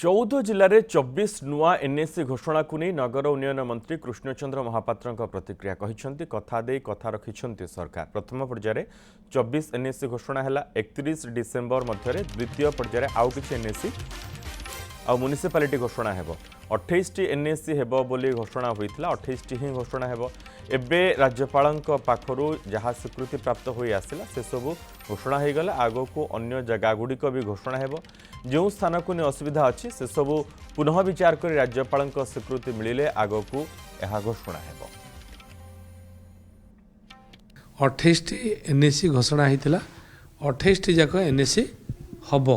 14 जिले में 24 नुआ एनएसी घोषणा को नहीं नगर उन्नयन मंत्री कृष्णचंद्र महापात्र प्रतिक्रिया कहते कथा दे कथा रखिंट सरकार प्रथम पर्यायर 24 एनएसी घोषणा है 31 डिसेम्बर मध्य द्वितीय पर्यायर आउ कि एनएसी आ म्युनिसिपालिटी घोषणा है 28 एनएसी हेबो बोली घोषणा होता 28 ही घोषणा है एबे राज्यपाल पाखरु जहाँ स्वीकृति प्राप्त हो आसला से सबू घोषणा हो गला आगो को अन्य जगह गुड़िक भी घोषणा है जो स्थान को नहीं असुविधा अच्छी से सबू पुनः विचार कर राज्यपाल स्वीकृति मिले आगो को यह घोषणा है 28 एनएसी घोषणा होता 28 जाक एनएसी हम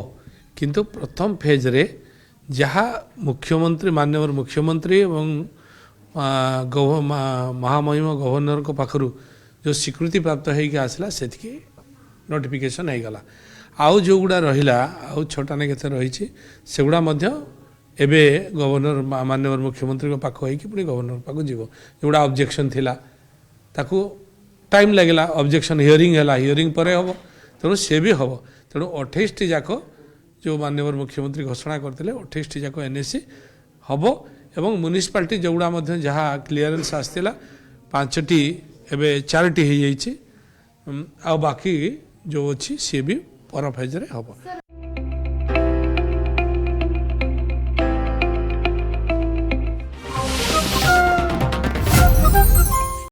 किंतु प्रथम फेज रे जहाँ मुख्यमंत्री माननीय मुख्यमंत्री एवं महामहिम गवर्नर को पाखरु जो स्वीकृति प्राप्त होगी आसला से नोटिफिकेशन हो गला आउ जो गुड़ा रहिला आउ छोटा ने केते रही से गुड़ा मध्य एबे गवर्नर माननीय मुख्यमंत्री को पाख होई कि पुणी गवर्नर पाख जीवो जोड़ा ऑब्जेक्शन थिला ताकू टाइम लगेला ऑब्जेक्शन हियरिंग हैला हियरिंग परे हबो तेणु से भी हबो तेणु 28 जाक जो माननीय मुख्यमंत्री घोषणा करते 28 जाक एनएसी हम एवं म्युनिसिपालिटी जोगुड़ा जहाँ क्लीयरेंस आसला 5टी एवं 4टी हो बाकी जो अच्छी सी भी पर फेज रे हम।